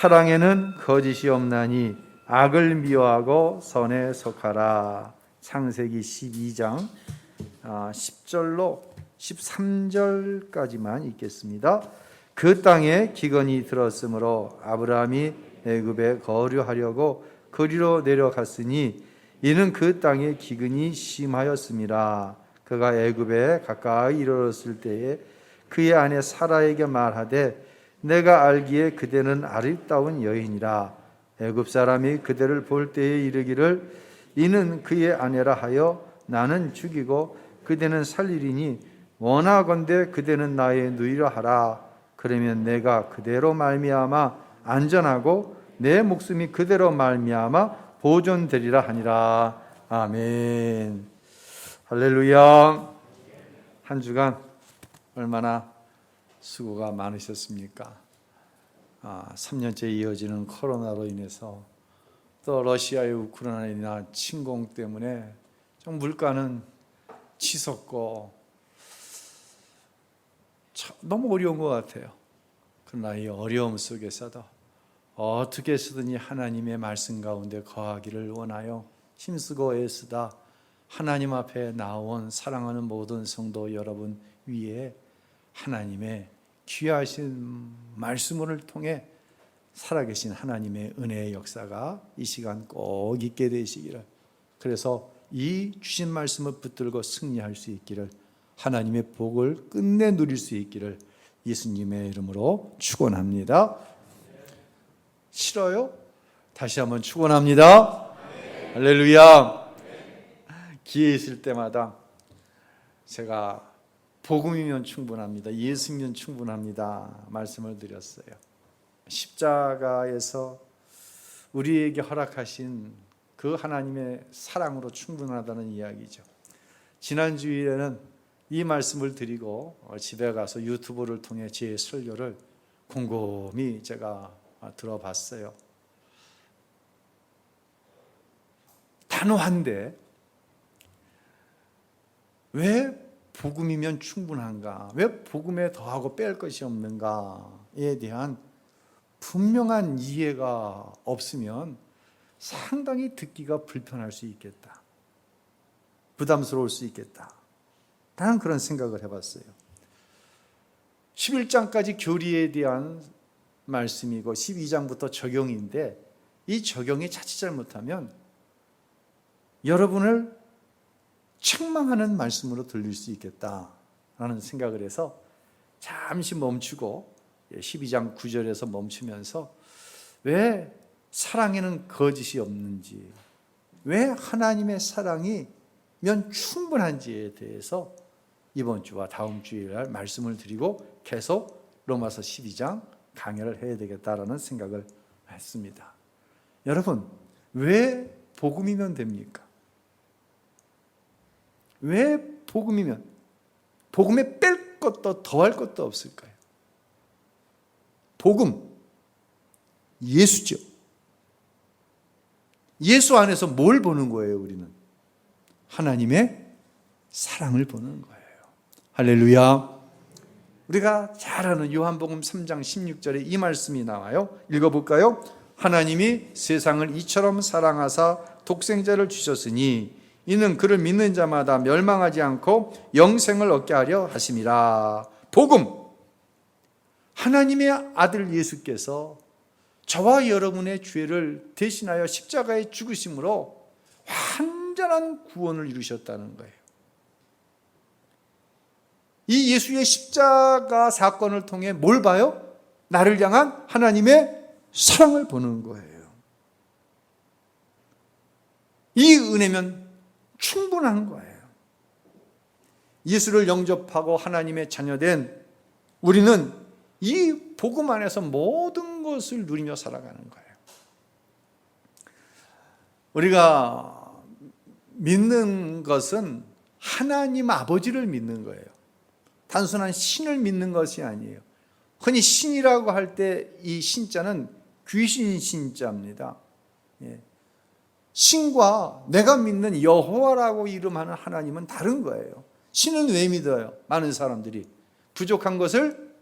사랑에는 거짓이 없나니 악을 미워하고 선에 속하라. 창세기 12장 10절로 13절까지만 읽겠습니다. 그 땅에 기근이 들었으므로 아브라함이 애굽에 거류하려고 거리로 내려갔으니 이는 그 땅에 기근이 심하였음이라. 그가 애굽에 가까이 이르렀을 때에 그의 아내 사라에게 말하되 내가 알기에 그대는 아름다운 여인이라. 애굽 사람이 그대를 볼 때에 이르기를 이는 그의 아내라 하여 나는 죽이고 그대는 살리리니 원하건대 그대는 나의 누이라 하라. 그러면 내가 그대로 말미암아 안전하고 내 목숨이 그대로 말미암아 보존되리라 하니라. 아멘. 할렐루야. 한 주간 얼마나 수고가 많으셨습니까? 3년째 이어지는 코로나로 인해서 또 러시아의 우크라이나 침공 때문에 좀 물가는 치솟고 너무 어려운 것 같아요. 그러나 이 어려움 속에서도 어떻게 해서든지 하나님의 말씀 가운데 거하기를 원하여 힘쓰고 애쓰다 하나님 앞에 나온 사랑하는 모든 성도 여러분 위에 하나님의 귀하신 말씀을 통해 살아계신 하나님의 은혜의 역사가 이 시간 꼭 있게 되시기를, 그래서 이 주신 말씀을 붙들고 승리할 수 있기를, 하나님의 복을 끝내 누릴 수 있기를 예수님의 이름으로 축원합니다. 싫어요? 다시 한번 축원합니다. 할렐루야. 기회 있을 때마다 제가 복음이면 충분합니다, 예수면 충분합니다 말씀을 드렸어요. 십자가에서 우리에게 허락하신 그 하나님의 사랑으로 충분하다는 이야기죠. 지난 주일에는 이 말씀을 드리고 집에 가서 유튜브를 통해 제 설교를 곰곰이 제가 들어봤어요. 단호한데 왜 복음이면 충분한가? 왜 복음에 더하고 뺄 것이 없는가에 대한 분명한 이해가 없으면 상당히 듣기가 불편할 수 있겠다, 부담스러울 수 있겠다, 나는 그런 생각을 해봤어요. 11장까지 교리에 대한 말씀이고 12장부터 적용인데, 이 적용이 자칫 잘못하면 여러분을 책망하는 말씀으로 들릴 수 있겠다라는 생각을 해서 잠시 멈추고 12장 9절에서 멈추면서 왜 사랑에는 거짓이 없는지, 왜 하나님의 사랑이면 충분한지에 대해서 이번 주와 다음 주일날 말씀을 드리고 계속 로마서 12장 강해를 해야 되겠다라는 생각을 했습니다. 여러분, 왜 복음이면 됩니까? 왜 복음이면, 복음에 뺄 것도 더할 것도 없을까요? 복음, 예수죠. 예수 안에서 뭘 보는 거예요? 우리는 하나님의 사랑을 보는 거예요. 할렐루야. 우리가 잘 아는 요한복음 3장 16절에 이 말씀이 나와요. 읽어볼까요? 하나님이 세상을 이처럼 사랑하사 독생자를 주셨으니 이는 그를 믿는 자마다 멸망하지 않고 영생을 얻게 하려 하심이라. 복음, 하나님의 아들 예수께서 저와 여러분의 죄를 대신하여 십자가에 죽으심으로 완전한 구원을 이루셨다는 거예요. 이 예수의 십자가 사건을 통해 뭘 봐요? 나를 향한 하나님의 사랑을 보는 거예요. 이 은혜면 충분한 거예요. 예수를 영접하고 하나님의 자녀된 우리는 이 복음 안에서 모든 것을 누리며 살아가는 거예요. 우리가 믿는 것은 하나님 아버지를 믿는 거예요. 단순한 신을 믿는 것이 아니에요. 흔히 신이라고 할 때 이 신자는 귀신 신자입니다. 신과 내가 믿는 여호와라고 이름하는 하나님은 다른 거예요. 신은 왜 믿어요? 많은 사람들이 부족한 것을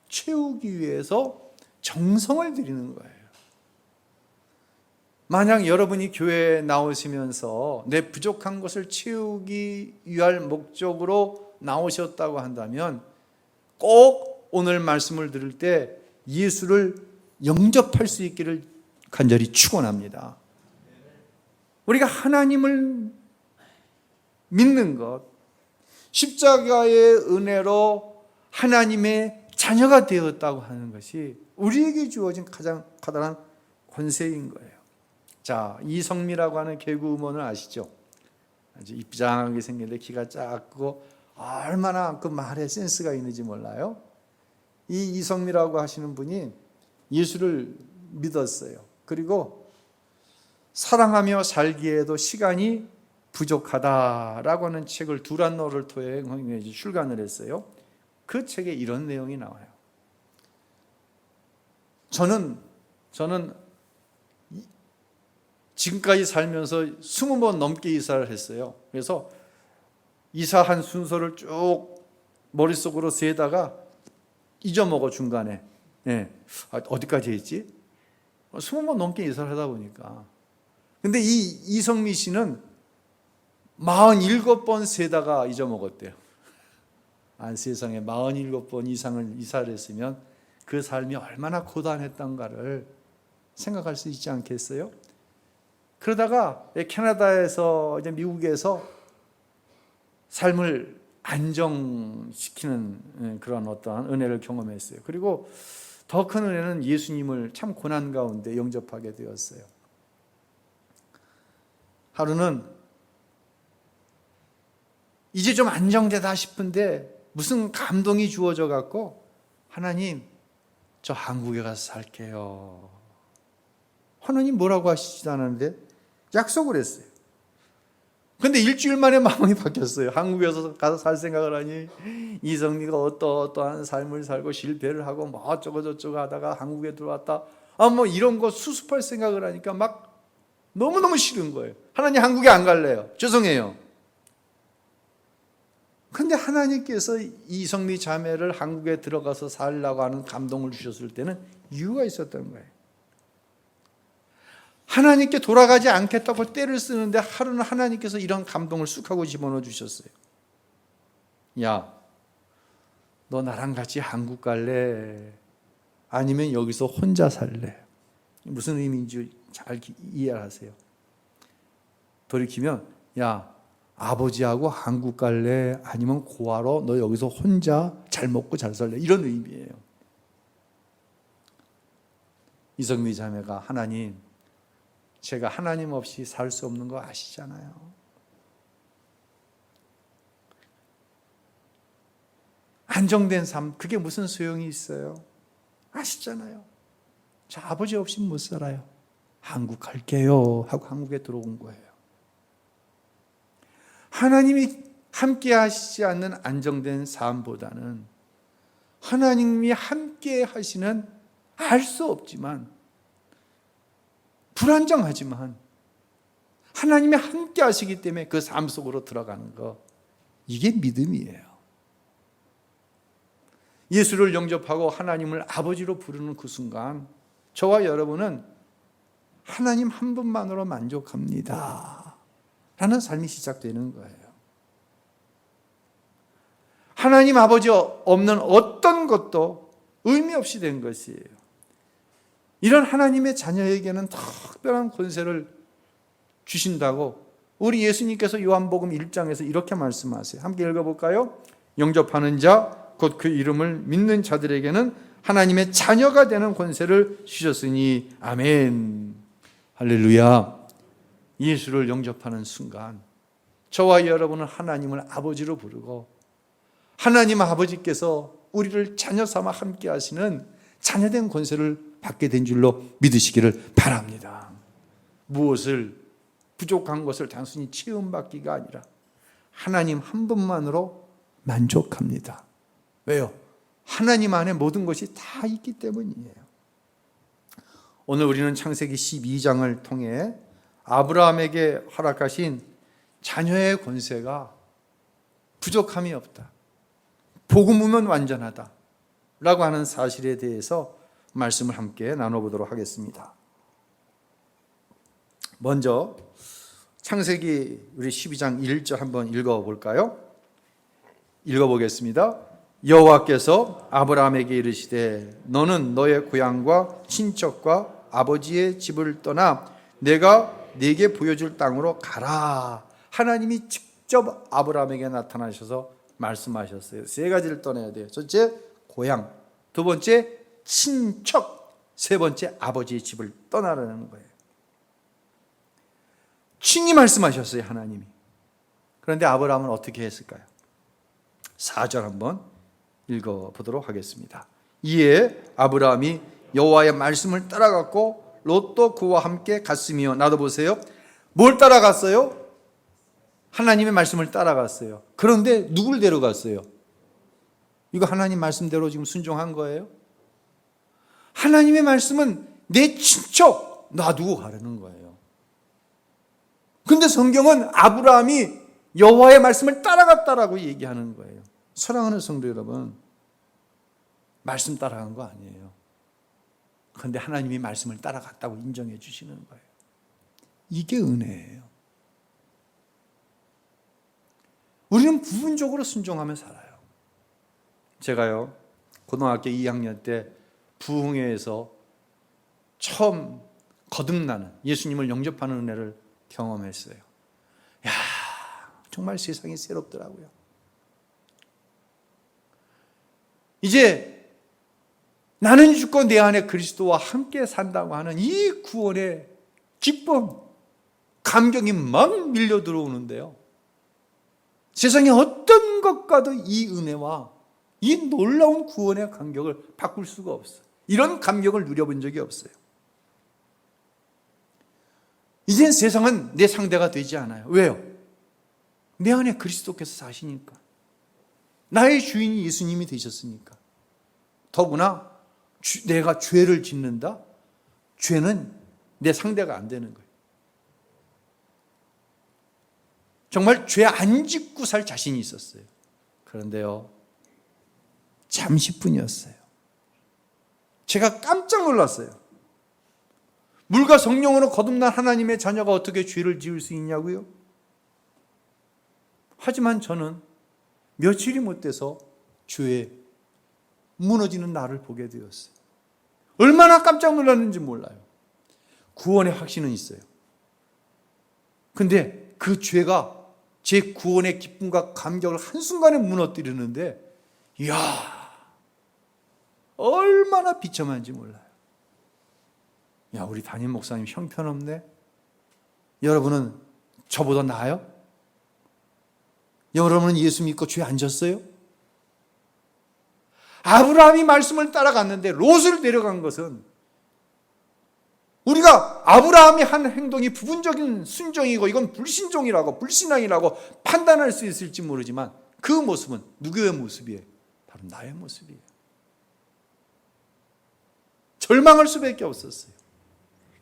채우기 위해서 정성을 들이는 거예요. 만약 여러분이 교회에 나오시면서 내 부족한 것을 채우기 위할 목적으로 나오셨다고 한다면 꼭 오늘 말씀을 들을 때 예수를 영접할 수 있기를 간절히 축원합니다. 우리가 하나님을 믿는 것, 십자가의 은혜로 하나님의 자녀가 되었다고 하는 것이 우리에게 주어진 가장 커다란 권세인 거예요. 자, 이성미라고 하는 개그 우먼을 아시죠? 아주 이쁘장하게 생겼는데 키가 작고 얼마나 그 말에 센스가 있는지 몰라요. 이 이성미라고 하시는 분이 예수를 믿었어요. 그리고 사랑하며 살기에도 시간이 부족하다라고 하는 책을 두란노를 통해 출간을 했어요. 그 책에 이런 내용이 나와요. 저는 지금까지 살면서 20번 넘게 이사를 했어요. 그래서 이사한 순서를 쭉 머릿속으로 세다가 잊어먹어 중간에. 어디까지 했지? 20번 넘게 이사를 하다 보니까. 근데 이 이성미 씨는 47번 세다가 잊어먹었대요. 세상에 47번 이상을 이사를 했으면 그 삶이 얼마나 고단했던가를 생각할 수 있지 않겠어요? 그러다가 캐나다에서 이제 미국에서 삶을 안정시키는 그런 어떠한 은혜를 경험했어요. 그리고 더 큰 은혜는 예수님을 참 고난 가운데 영접하게 되었어요. 하루는 이제 좀 안정되다 싶은데 무슨 감동이 주어져 갖고 하나님, 저 한국에 가서 살게요. 하나님 뭐라고 하시지도 않았는데 약속을 했어요. 근데 일주일 만에 마음이 바뀌었어요. 한국에서 가서 살 생각을 하니 이성미가 어떠한 삶을 살고 실패를 하고 뭐 어쩌고 저쩌고 하다가 한국에 들어왔다. 뭐 이런 거 수습할 생각을 하니까 막 너무너무 싫은 거예요. 하나님 한국에 안 갈래요. 죄송해요. 근데 하나님께서 이성미 자매를 한국에 들어가서 살려고 하는 감동을 주셨을 때는 이유가 있었던 거예요. 하나님께 돌아가지 않겠다고 떼를 쓰는데 하루는 하나님께서 이런 감동을 쑥 하고 집어넣어 주셨어요. 야, 너 나랑 같이 한국 갈래? 아니면 여기서 혼자 살래? 무슨 의미인지 잘 이해하세요. 돌이키면, 야, 아버지하고 한국 갈래? 아니면 고아로 너 여기서 혼자 잘 먹고 잘 살래? 이런 의미예요. 이성미 자매가 하나님, 제가 하나님 없이 살 수 없는 거 아시잖아요. 안정된 삶, 그게 무슨 소용이 있어요? 아시잖아요. 저 아버지 없이 못 살아요. 한국 갈게요 하고 한국에 들어온 거예요. 하나님이 함께 하시지 않는 안정된 삶보다는 하나님이 함께 하시는 알 수 없지만 불안정하지만 하나님이 함께 하시기 때문에 그 삶 속으로 들어가는 거, 이게 믿음이에요. 예수를 영접하고 하나님을 아버지로 부르는 그 순간 저와 여러분은 하나님 한 분만으로 만족합니다 라는 삶이 시작되는 거예요. 하나님 아버지 없는 어떤 것도 의미 없이 된 것이에요. 이런 하나님의 자녀에게는 특별한 권세를 주신다고 우리 예수님께서 요한복음 1장에서 이렇게 말씀하세요. 함께 읽어볼까요? 영접하는 자, 곧 그 이름을 믿는 자들에게는 하나님의 자녀가 되는 권세를 주셨으니 아멘. 할렐루야. 예수를 영접하는 순간 저와 여러분은 하나님을 아버지로 부르고 하나님 아버지께서 우리를 자녀 삼아 함께 하시는 자녀된 권세를 받게 된 줄로 믿으시기를 바랍니다. 무엇을, 부족한 것을 단순히 체험받기가 아니라 하나님 한 분만으로 만족합니다. 왜요? 하나님 안에 모든 것이 다 있기 때문이에요. 오늘 우리는 창세기 12장을 통해 아브라함에게 허락하신 자녀의 권세가 부족함이 없다, 복음이면 완전하다 라고 하는 사실에 대해서 말씀을 함께 나눠보도록 하겠습니다. 먼저 창세기 우리 12장 1절 한번 읽어볼까요? 읽어보겠습니다. 여호와께서 아브라함에게 이르시되 너는 너의 고향과 친척과 아버지의 집을 떠나 내가 네게 보여줄 땅으로 가라. 하나님이 직접 아브라함에게 나타나셔서 말씀하셨어요. 세 가지를 떠나야 돼요. 첫째, 고향. 두 번째, 친척. 세 번째, 아버지의 집을 떠나라는 거예요. 친히 말씀하셨어요, 하나님이. 그런데 아브라함은 어떻게 했을까요? 4절 한번 읽어보도록 하겠습니다. 이에 아브라함이 여호와의 말씀을 따라갔고 롯도 그와 함께 갔으며. 나도 보세요. 뭘 따라갔어요? 하나님의 말씀을 따라갔어요. 그런데 누굴 데려갔어요? 이거 하나님 말씀대로 지금 순종한 거예요? 하나님의 말씀은 내 친척 놔두고 가라는 거예요. 근데 성경은 아브라함이 여호와의 말씀을 따라갔다라고 얘기하는 거예요. 사랑하는 성도 여러분, 말씀 따라간 거 아니에요. 그런데 하나님이 말씀을 따라갔다고 인정해 주시는 거예요. 이게 은혜예요. 우리는 부분적으로 순종하며 살아요. 제가요, 고등학교 2학년 때 부흥회에서 처음 거듭나는 예수님을 영접하는 은혜를 경험했어요. 야, 정말 세상이 새롭더라고요. 이제 나는 죽고 내 안에 그리스도와 함께 산다고 하는 이 구원의 기쁨, 감격이 막 밀려 들어오는데요. 세상에 어떤 것과도 이 은혜와 이 놀라운 구원의 감격을 바꿀 수가 없어요. 이런 감격을 누려본 적이 없어요. 이젠 세상은 내 상대가 되지 않아요. 왜요? 내 안에 그리스도께서 사시니까. 나의 주인이 예수님이 되셨으니까. 더구나 내가 죄를 짓는다? 죄는 내 상대가 안 되는 거예요. 정말 죄 안 짓고 살 자신이 있었어요. 그런데요, 잠시뿐이었어요. 제가 깜짝 놀랐어요. 물과 성령으로 거듭난 하나님의 자녀가 어떻게 죄를 지을 수 있냐고요? 하지만 저는 며칠이 못 돼서 죄에 무너지는 나를 보게 되었어요. 얼마나 깜짝 놀랐는지 몰라요. 구원의 확신은 있어요. 근데 그 죄가 제 구원의 기쁨과 감격을 한순간에 무너뜨리는데, 이야, 얼마나 비참한지 몰라요. 야, 우리 담임 목사님 형편없네. 여러분은 저보다 나아요? 여러분은 예수 믿고 죄 안 졌어요? 아브라함이 말씀을 따라갔는데 롯을 데려간 것은 우리가 아브라함이 한 행동이 부분적인 순종이고 이건 불신종이라고 불신앙이라고 판단할 수 있을지 모르지만 그 모습은 누구의 모습이에요? 바로 나의 모습이에요. 절망할 수밖에 없었어요.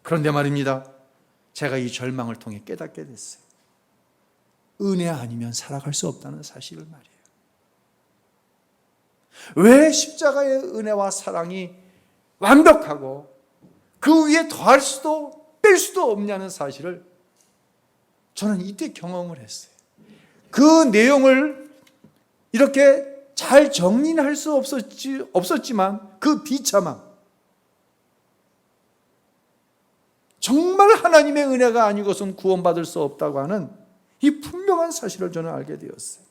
그런데 말입니다, 제가 이 절망을 통해 깨닫게 됐어요. 은혜 아니면 살아갈 수 없다는 사실을 말이에요. 왜 십자가의 은혜와 사랑이 완벽하고 그 위에 더할 수도 뺄 수도 없냐는 사실을 저는 이때 경험을 했어요. 그 내용을 이렇게 잘 정리는 할 수 없었지만 그 비참함, 정말 하나님의 은혜가 아니고선 구원받을 수 없다고 하는 이 분명한 사실을 저는 알게 되었어요.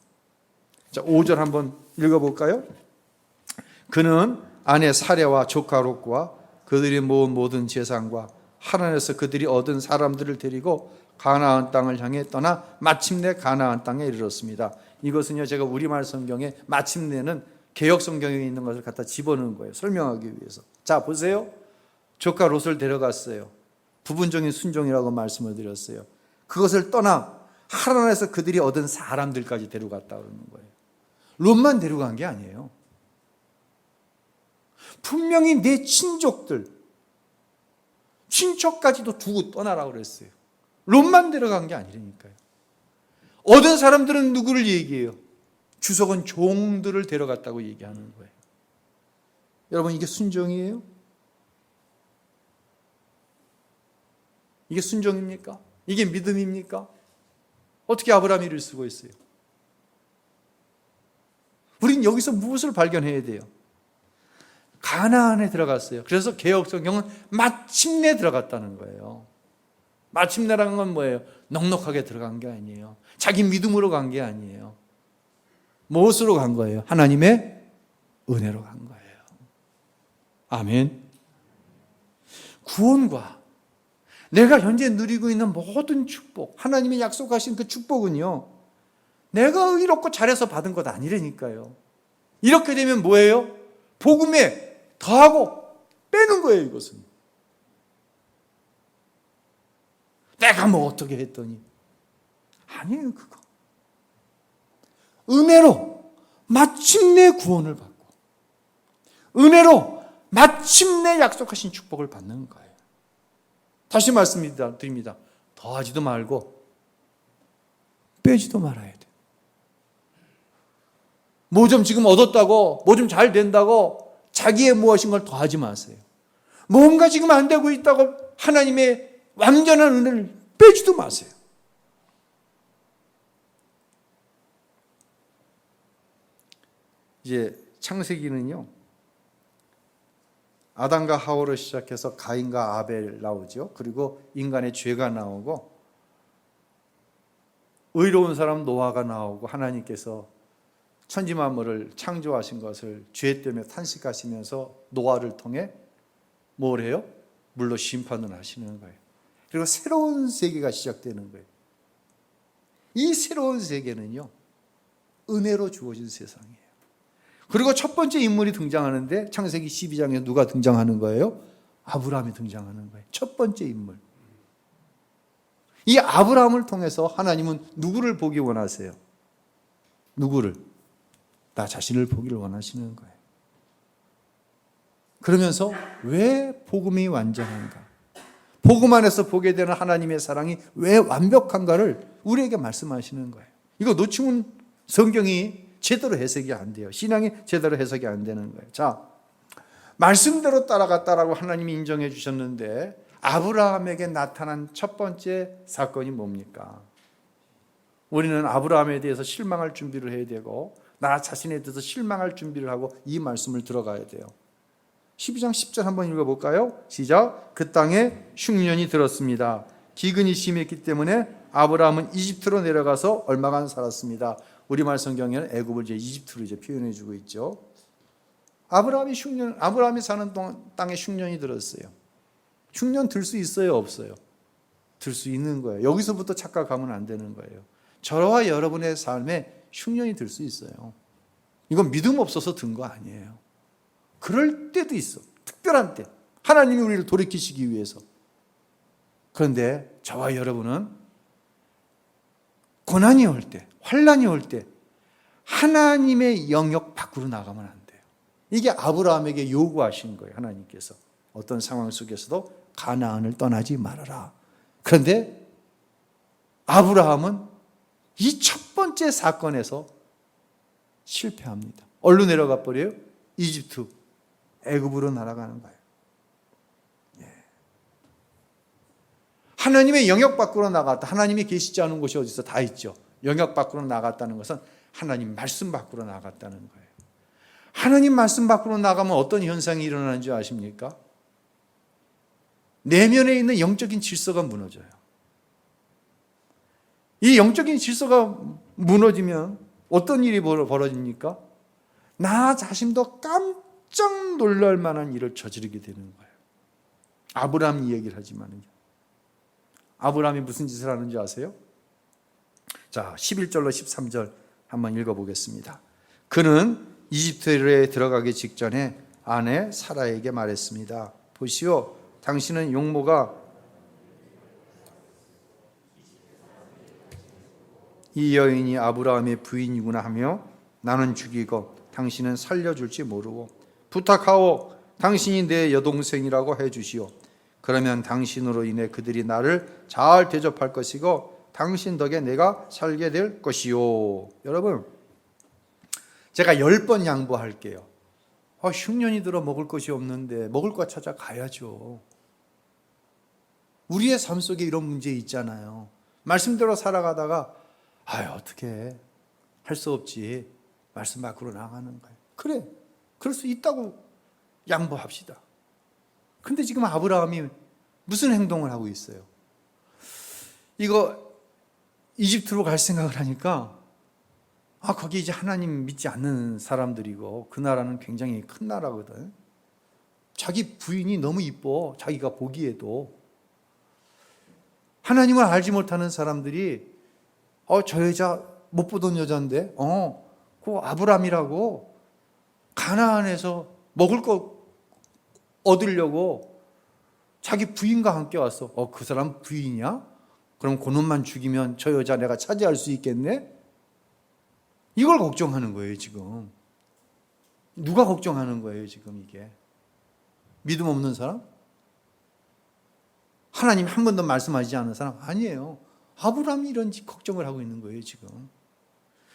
자, 5절 한번 읽어볼까요? 그는 아내 사레와 조카 롯과 그들이 모은 모든 재산과 하란에서 그들이 얻은 사람들을 데리고 가나안 땅을 향해 떠나 마침내 가나안 땅에 이르렀습니다. 이것은요, 제가 우리말 성경에 마침내는 개역 성경에 있는 것을 갖다 집어넣은 거예요. 설명하기 위해서. 자, 보세요. 조카 롯을 데려갔어요. 부분적인 순종이라고 말씀을 드렸어요. 그것을 떠나 하란에서 그들이 얻은 사람들까지 데려갔다 그러는 거예요. 롯만 데려간 게 아니에요. 분명히 내 친족들, 친척까지도 두고 떠나라고 그랬어요. 롯만 데려간 게 아니라니까요. 얻은 사람들은 누구를 얘기해요? 주석은 종들을 데려갔다고 얘기하는 거예요. 여러분, 이게 순종이에요? 이게 순종입니까? 이게 믿음입니까? 어떻게 아브라함이 이를 쓰고 있어요? 우린 여기서 무엇을 발견해야 돼요? 가나안에 들어갔어요. 그래서 개역성경은 마침내 들어갔다는 거예요. 마침내라는 건 뭐예요? 넉넉하게 들어간 게 아니에요. 자기 믿음으로 간 게 아니에요. 무엇으로 간 거예요? 하나님의 은혜로 간 거예요. 아멘. 구원과 내가 현재 누리고 있는 모든 축복, 하나님이 약속하신 그 축복은요, 내가 의롭고 잘해서 받은 것 아니라니까요. 이렇게 되면 뭐예요? 복음에 더하고 빼는 거예요, 이것은. 내가 뭐 어떻게 했더니. 아니에요, 그거. 은혜로 마침내 구원을 받고, 은혜로 마침내 약속하신 축복을 받는 거예요. 다시 말씀드립니다. 더하지도 말고 빼지도 말아야 돼. 뭐 좀 지금 얻었다고, 뭐 좀 잘 된다고 자기의 무엇인 걸 더하지 마세요. 뭔가 지금 안 되고 있다고 하나님의 완전한 은혜를 빼지도 마세요. 이제 창세기는요, 아담과 하와로 시작해서 가인과 아벨 나오죠. 그리고 인간의 죄가 나오고, 의로운 사람 노아가 나오고, 하나님께서 천지 만물을 창조하신 것을 죄 때문에 탄식하시면서 노아를 통해 뭘 해요? 물로 심판을 하시는 거예요. 그리고 새로운 세계가 시작되는 거예요. 이 새로운 세계는요, 은혜로 주어진 세상이에요. 그리고 첫 번째 인물이 등장하는데 창세기 12장에 누가 등장하는 거예요? 아브라함이 등장하는 거예요. 첫 번째 인물. 이 아브라함을 통해서 하나님은 누구를 보기 원하세요? 누구를? 나 자신을 보기를 원하시는 거예요. 그러면서 왜 복음이 완전한가? 복음 안에서 보게 되는 하나님의 사랑이 왜 완벽한가를 우리에게 말씀하시는 거예요. 이거 놓치면 성경이 제대로 해석이 안 돼요. 신앙이 제대로 해석이 안 되는 거예요. 자, 말씀대로 따라갔다라고 하나님이 인정해 주셨는데 아브라함에게 나타난 첫 번째 사건이 뭡니까? 우리는 아브라함에 대해서 실망할 준비를 해야 되고 나 자신에 대해서 실망할 준비를 하고 이 말씀을 들어가야 돼요. 12장 10절 한번 읽어볼까요? 시작. 그 땅에 흉년이 들었습니다. 기근이 심했기 때문에 아브라함은 이집트로 내려가서 얼마간 살았습니다. 우리말 성경에는 애굽을 이제 이집트로 이제 표현해 주고 있죠. 아브라함이 사는 땅에 흉년이 들었어요. 흉년 들 수 있어요, 없어요? 들 수 있는 거예요. 여기서부터 착각하면 안 되는 거예요. 저와 여러분의 삶에 흉년이 들 수 있어요. 이건 믿음 없어서 든 거 아니에요. 그럴 때도 있어. 특별한 때. 하나님이 우리를 돌이키시기 위해서. 그런데 저와 여러분은 고난이 올 때, 환난이 올 때 하나님의 영역 밖으로 나가면 안 돼요. 이게 아브라함에게 요구하신 거예요. 하나님께서. 어떤 상황 속에서도 가나안을 떠나지 말아라. 그런데 아브라함은 이 첫 번째 사건에서 실패합니다. 어디로 내려가 버려요? 이집트, 애굽으로 날아가는 거예요. 하나님의 영역 밖으로 나갔다. 하나님이 계시지 않은 곳이 어디 있어? 다 있죠. 영역 밖으로 나갔다는 것은 하나님 말씀 밖으로 나갔다는 거예요. 하나님 말씀 밖으로 나가면 어떤 현상이 일어나는 줄 아십니까? 내면에 있는 영적인 질서가 무너져요. 이 영적인 질서가 무너지면 어떤 일이 벌어집니까? 나 자신도 깜짝 놀랄 만한 일을 저지르게 되는 거예요. 아브라함 이야기를 하지만요. 아브라함이 무슨 짓을 하는지 아세요? 자, 11절로 13절 한번 읽어보겠습니다. 그는 이집트에 들어가기 직전에 아내 사라에게 말했습니다. 보시오, 당신은 용모가 이 여인이 아브라함의 부인이구나 하며 나는 죽이고 당신은 살려줄지 모르고 부탁하오, 당신이 내 여동생이라고 해주시오. 그러면 당신으로 인해 그들이 나를 잘 대접할 것이고 당신 덕에 내가 살게 될 것이요. 여러분, 제가 10번 양보할게요. 흉년이 들어 먹을 것이 없는데 먹을 거 찾아가야죠. 우리의 삶 속에 이런 문제 있잖아요. 말씀대로 살아가다가 어떻게 할 수 없지. 말씀 밖으로 나가는 거예요. 그래, 그럴 수 있다고 양보합시다. 근데 지금 아브라함이 무슨 행동을 하고 있어요? 이거 이집트로 갈 생각을 하니까 거기 이제 하나님 믿지 않는 사람들이고 그 나라는 굉장히 큰 나라거든. 자기 부인이 너무 이뻐. 자기가 보기에도. 하나님을 알지 못하는 사람들이 저 여자 못 보던 여자인데 그 아브라함이라고 가나안에서 먹을 거 얻으려고 자기 부인과 함께 왔어. 그 사람 부인이야? 그럼 그놈만 죽이면 저 여자 내가 차지할 수 있겠네? 이걸 걱정하는 거예요, 지금. 누가 걱정하는 거예요, 지금 이게? 믿음 없는 사람? 하나님 한 번도 말씀하지 않은 사람? 아니에요. 아브라함이 이런 걱정을 하고 있는 거예요, 지금.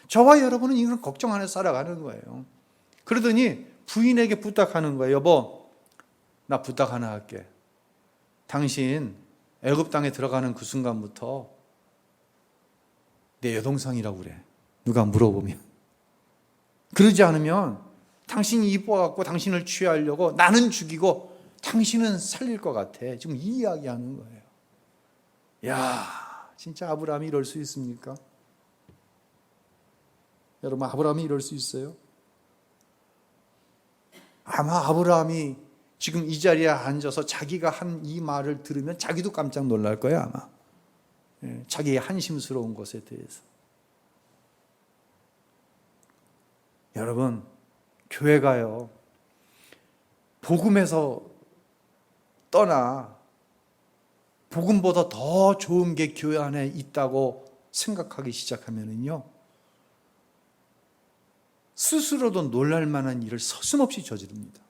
저와 여러분은 이런 걱정 안에 살아가는 거예요. 그러더니 부인에게 부탁하는 거예요. 여보, 나 부탁 하나 할게. 당신 애굽 땅에 들어가는 그 순간부터 내 여동생이라고 그래. 누가 물어보면. 그러지 않으면 당신이 이뻐갖고 당신을 취하려고 나는 죽이고 당신은 살릴 것 같아. 지금 이 이야기하는 거예요. 야, 진짜 아브라함이 이럴 수 있습니까? 여러분, 아브라함이 이럴 수 있어요? 아마 아브라함이 지금 이 자리에 앉아서 자기가 한 이 말을 들으면 자기도 깜짝 놀랄 거예요, 아마. 자기의 한심스러운 것에 대해서. 여러분, 교회가요, 복음에서 떠나 복음보다 더 좋은 게 교회 안에 있다고 생각하기 시작하면은요, 스스로도 놀랄 만한 일을 서슴없이 저지릅니다.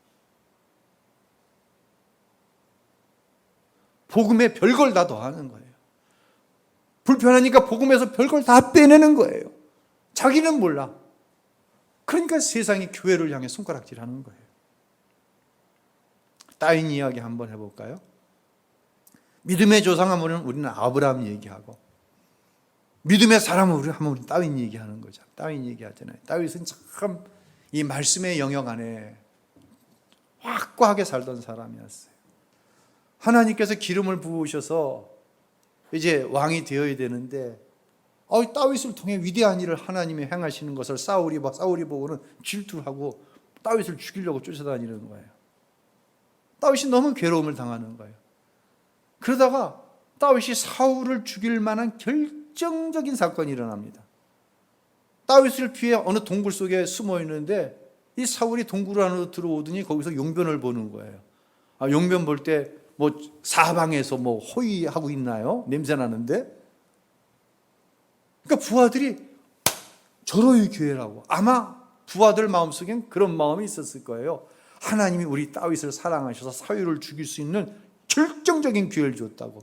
복음에 별걸 다 더하는 거예요. 불편하니까 복음에서 별걸 다 빼내는 거예요. 자기는 몰라. 그러니까 세상이 교회를 향해 손가락질하는 거예요. 따윈 이야기 한번 해볼까요? 믿음의 조상하면 우리는 아브라함 얘기하고, 믿음의 사람은 우리 따윈 얘기하는 거죠. 따윈 얘기하잖아요. 다윗은 참 이 말씀의 영역 안에 확고하게 살던 사람이었어요. 하나님께서 기름을 부으셔서 이제 왕이 되어야 되는데 다윗을 통해 위대한 일을 하나님이 행하시는 것을 사울이 보고는 질투하고 다윗을 죽이려고 쫓아다니는 거예요. 다윗이 너무 괴로움을 당하는 거예요. 그러다가 다윗이 사울을 죽일 만한 결정적인 사건이 일어납니다. 다윗을 피해 어느 동굴 속에 숨어 있는데 이 사울이 동굴 안으로 들어오더니 거기서 용변을 보는 거예요. 용변 볼 때 사방에서 호위하고 있나요? 냄새 나는데. 그러니까 부하들이 저러이 교회라고. 아마 부하들 마음속엔 그런 마음이 있었을 거예요. 하나님이 우리 다윗을 사랑하셔서 사울을 죽일 수 있는 결정적인 기회를 줬다고.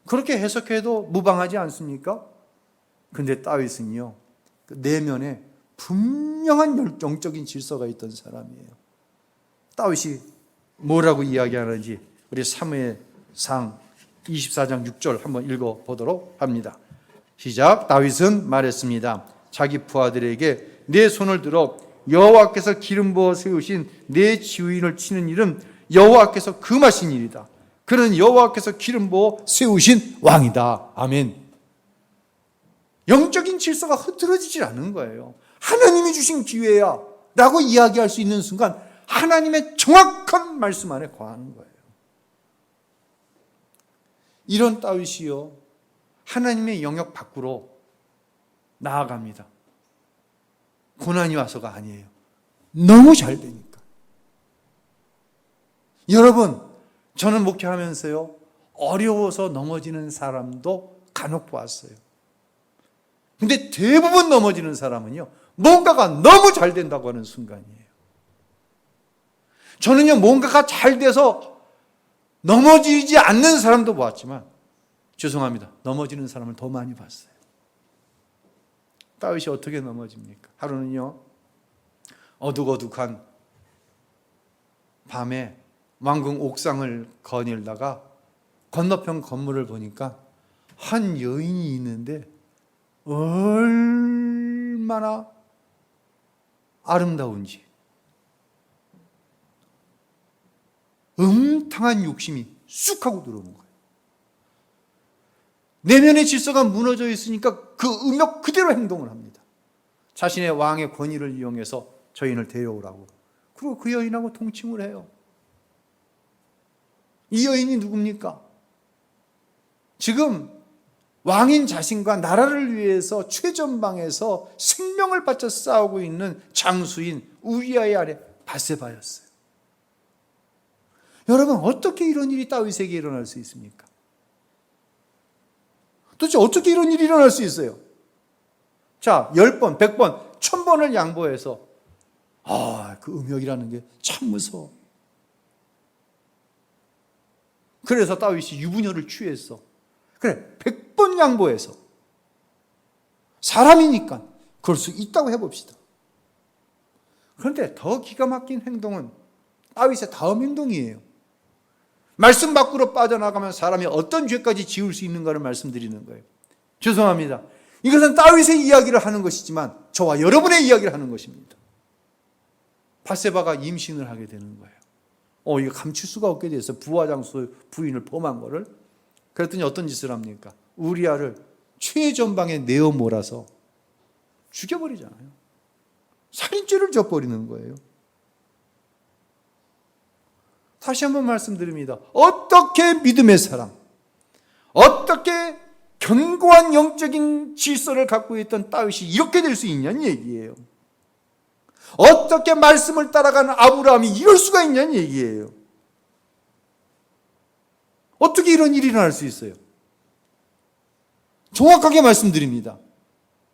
그렇게 해석해도 무방하지 않습니까? 근데 다윗은요, 그 내면에 분명한 영적인 질서가 있던 사람이에요. 다윗이 뭐라고 이야기하는지 우리 사무엘상 24장 6절 한번 읽어보도록 합니다. 시작. 다윗은 말했습니다. 자기 부하들에게 내 손을 들어 여호와께서 기름 부어 세우신 내 지휘인을 치는 일은 여호와께서 금하신 일이다. 그는 여호와께서 기름 부어 세우신 왕이다. 아멘. 영적인 질서가 흐트러지질 않는 거예요. 하나님이 주신 기회야 라고 이야기할 수 있는 순간 하나님의 정확한 말씀 안에 거하는 거예요. 이런 다윗이요, 하나님의 영역 밖으로 나아갑니다. 고난이 와서가 아니에요. 너무 잘 되니까. 여러분, 저는 목회하면서요, 어려워서 넘어지는 사람도 간혹 보았어요. 근데 대부분 넘어지는 사람은요, 뭔가가 너무 잘 된다고 하는 순간이에요. 저는요, 뭔가가 잘 돼서 넘어지지 않는 사람도 보았지만, 죄송합니다, 넘어지는 사람을 더 많이 봤어요. 다윗이 어떻게 넘어집니까? 하루는요, 어둑어둑한 밤에 왕궁 옥상을 거닐다가 건너편 건물을 보니까 한 여인이 있는데 얼마나 아름다운지, 음탕한 욕심이 쑥 하고 들어오는 거예요. 내면의 질서가 무너져 있으니까 그 음욕 그대로 행동을 합니다. 자신의 왕의 권위를 이용해서 저 여인을 데려오라고. 그리고 그 여인하고 동침을 해요. 이 여인이 누굽니까? 지금 왕인 자신과 나라를 위해서 최전방에서 생명을 바쳐 싸우고 있는 장수인 우리아의 아내 밧세바였어요. 여러분, 어떻게 이런 일이 다윗에게 일어날 수 있습니까? 도대체 어떻게 이런 일이 일어날 수 있어요? 자, 10번, 100번, 1000번을 양보해서 그 음욕이라는 게 참 무서워. 그래서 다윗이 유부녀를 취했어. 그래, 100번 양보해서. 사람이니까 그럴 수 있다고 해봅시다. 그런데 더 기가 막힌 행동은 다윗의 다음 행동이에요. 말씀 밖으로 빠져나가면 사람이 어떤 죄까지 지을 수 있는가를 말씀드리는 거예요. 죄송합니다. 이것은 다윗의 이야기를 하는 것이지만 저와 여러분의 이야기를 하는 것입니다. 밧세바가 임신을 하게 되는 거예요. 이거 감출 수가 없게 돼서 부하장수 부인을 범한 거를. 그랬더니 어떤 짓을 합니까? 우리아를 최전방에 내어 몰아서 죽여버리잖아요. 살인죄를 져버리는 거예요. 다시 한번 말씀드립니다. 어떻게 믿음의 사람, 어떻게 견고한 영적인 질서를 갖고 있던 다윗이 이렇게 될 수 있냐는 얘기예요. 어떻게 말씀을 따라가는 아브라함이 이럴 수가 있냐는 얘기예요. 어떻게 이런 일이 일어날 수 있어요? 정확하게 말씀드립니다.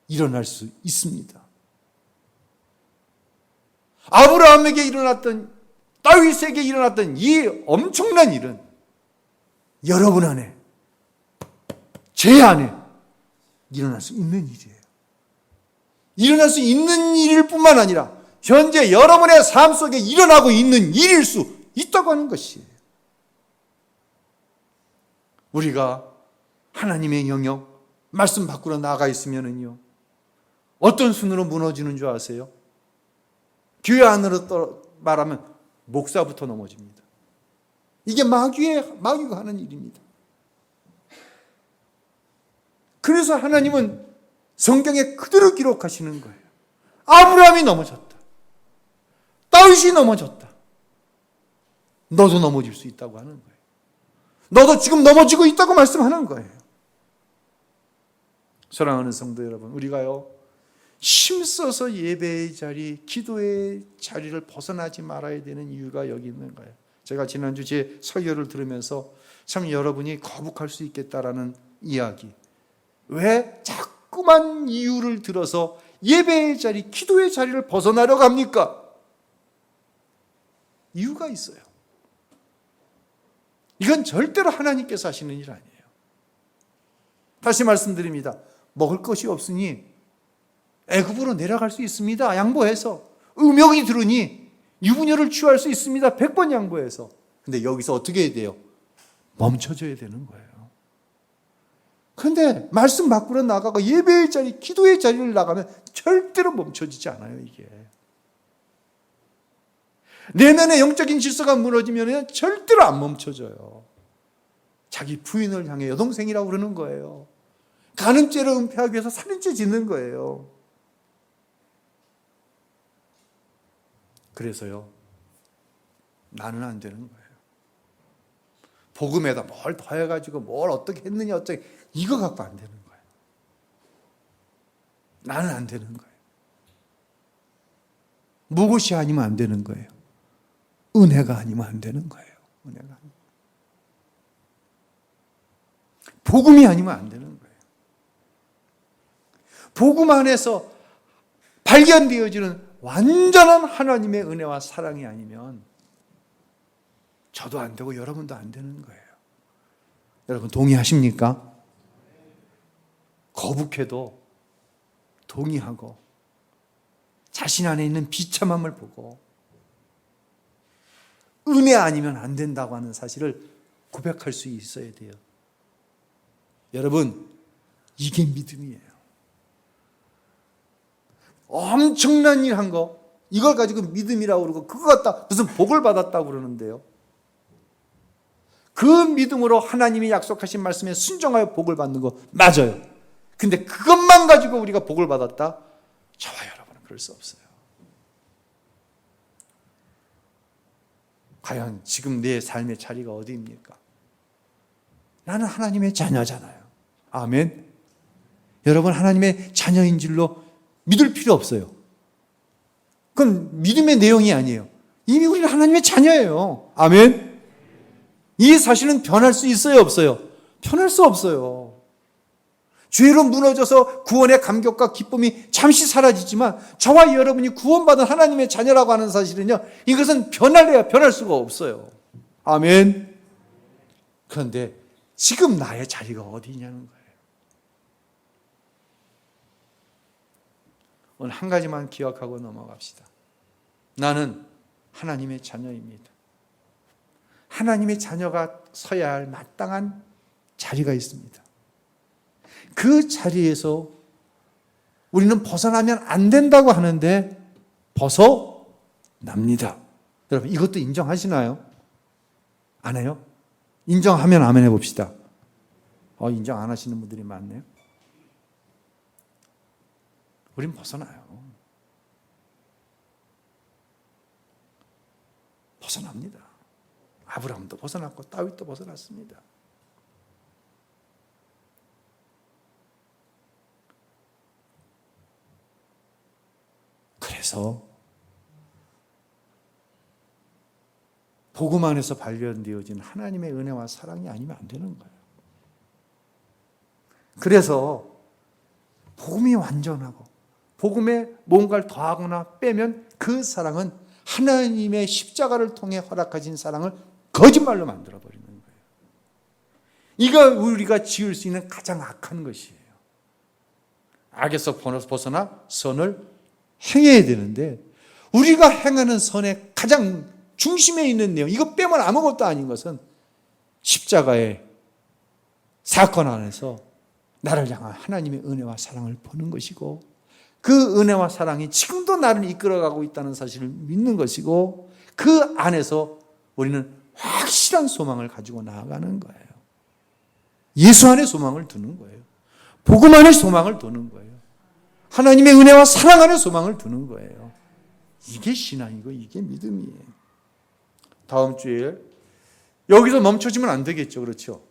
일어날 수 있습니다. 아브라함에게 일어났던, 다윗에게 일어났던 이 엄청난 일은 여러분 안에, 제 안에 일어날 수 있는 일이에요. 일어날 수 있는 일일 뿐만 아니라 현재 여러분의 삶 속에 일어나고 있는 일일 수 있다고 하는 것이에요. 우리가 하나님의 영역, 말씀 밖으로 나가 있으면은요, 어떤 순으로 무너지는 줄 아세요? 교회 안으로 말하면 목사부터 넘어집니다. 이게 마귀가 하는 일입니다. 그래서 하나님은 성경에 그대로 기록하시는 거예요. 아브라함이 넘어졌다. 다윗이 넘어졌다. 너도 넘어질 수 있다고 하는 거예요. 너도 지금 넘어지고 있다고 말씀하는 거예요. 사랑하는 성도 여러분, 우리가요, 힘써서 예배의 자리, 기도의 자리를 벗어나지 말아야 되는 이유가 여기 있는 거예요. 제가 지난주 제 설교를 들으면서 참 여러분이 거북할 수 있겠다라는 이야기. 왜 자꾸만 이유를 들어서 예배의 자리, 기도의 자리를 벗어나려고 합니까? 이유가 있어요. 이건 절대로 하나님께서 하시는 일 아니에요. 다시 말씀드립니다. 먹을 것이 없으니 애굽으로 내려갈 수 있습니다. 양보해서. 음욕이 들으니 유부녀를 취할 수 있습니다. 100번 양보해서. 근데 여기서 어떻게 해야 돼요? 멈춰줘야 되는 거예요. 그런데 말씀 밖으로 나가고 예배의 자리, 기도의 자리를 나가면 절대로 멈춰지지 않아요, 이게. 내면의 영적인 질서가 무너지면 절대로 안 멈춰져요. 자기 부인을 향해 여동생이라고 그러는 거예요. 간음죄를 은폐하기 위해서 살인죄 짓는 거예요. 그래서요, 나는 안 되는 거예요. 복음에다 뭘 더해가지고 뭘 어떻게 했느냐 어떻게, 이거 갖고 안 되는 거예요. 나는 안 되는 거예요. 무엇이 아니면 안 되는 거예요. 은혜가 아니면 안 되는 거예요. 은혜가 아니면. 복음이 아니면 안 되는 거예요. 복음 안에서 발견되어지는 완전한 하나님의 은혜와 사랑이 아니면 저도 안 되고 여러분도 안 되는 거예요. 여러분 동의하십니까? 거북해도 동의하고 자신 안에 있는 비참함을 보고 은혜 아니면 안 된다고 하는 사실을 고백할 수 있어야 돼요. 여러분, 이게 믿음이에요. 엄청난 일 한 거, 이걸 가지고 믿음이라고 그러고 그거 갖다 무슨 복을 받았다고 그러는데요. 그 믿음으로 하나님이 약속하신 말씀에 순종하여 복을 받는 거 맞아요. 근데 그것만 가지고 우리가 복을 받았다? 저와 여러분은 그럴 수 없어요. 과연 지금 내 삶의 자리가 어디입니까? 나는 하나님의 자녀잖아요. 아멘. 여러분, 하나님의 자녀인 줄로 믿을 필요 없어요. 그건 믿음의 내용이 아니에요. 이미 우리는 하나님의 자녀예요. 아멘. 이 사실은 변할 수 있어요, 없어요? 변할 수 없어요. 죄로 무너져서 구원의 감격과 기쁨이 잠시 사라지지만 저와 여러분이 구원받은 하나님의 자녀라고 하는 사실은요, 이것은 변할래야 변할 수가 없어요. 아멘. 그런데 지금 나의 자리가 어디냐는 거예요. 오늘 한 가지만 기억하고 넘어갑시다. 나는 하나님의 자녀입니다. 하나님의 자녀가 서야 할 마땅한 자리가 있습니다. 그 자리에서 우리는 벗어나면 안 된다고 하는데 벗어납니다. 여러분, 이것도 인정하시나요? 안 해요? 인정하면 아멘 해봅시다. 인정 안 하시는 분들이 많네요. 우린 벗어나요. 벗어납니다. 아브라함도 벗어났고 다윗도 벗어났습니다. 그래서 복음 안에서 발견되어진 하나님의 은혜와 사랑이 아니면 안 되는 거예요. 그래서 복음이 완전하고 복음에 뭔가를 더하거나 빼면 그 사랑은 하나님의 십자가를 통해 허락하신 사랑을 거짓말로 만들어버리는 거예요. 이거 우리가 지을 수 있는 가장 악한 것이에요. 악에서 벗어나 선을 행해야 되는데 우리가 행하는 선의 가장 중심에 있는 내용, 이거 빼면 아무것도 아닌 것은 십자가의 사건 안에서 나를 향한 하나님의 은혜와 사랑을 보는 것이고, 그 은혜와 사랑이 지금도 나를 이끌어가고 있다는 사실을 믿는 것이고, 그 안에서 우리는 확실한 소망을 가지고 나아가는 거예요. 예수 안에 소망을 두는 거예요. 복음 안에 소망을 두는 거예요. 하나님의 은혜와 사랑 안에 소망을 두는 거예요. 이게 신앙이고 이게 믿음이에요. 다음 주에 여기서 멈춰지면 안 되겠죠. 그렇죠?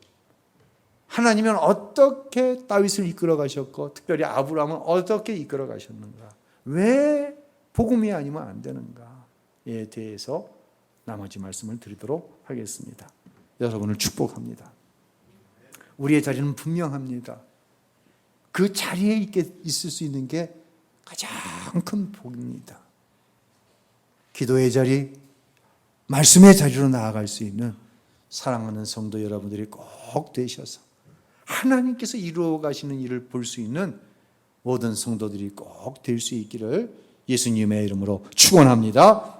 하나님은 어떻게 다윗을 이끌어 가셨고 특별히 아브라함은 어떻게 이끌어 가셨는가? 왜 복음이 아니면 안 되는가에 대해서 나머지 말씀을 드리도록 하겠습니다. 여러분을 축복합니다. 우리의 자리는 분명합니다. 그 자리에 있을 수 있는 게 가장 큰 복입니다. 기도의 자리, 말씀의 자리로 나아갈 수 있는 사랑하는 성도 여러분들이 꼭 되셔서 하나님께서 이루어 가시는 일을 볼 수 있는 모든 성도들이 꼭 될 수 있기를 예수님의 이름으로 축원합니다.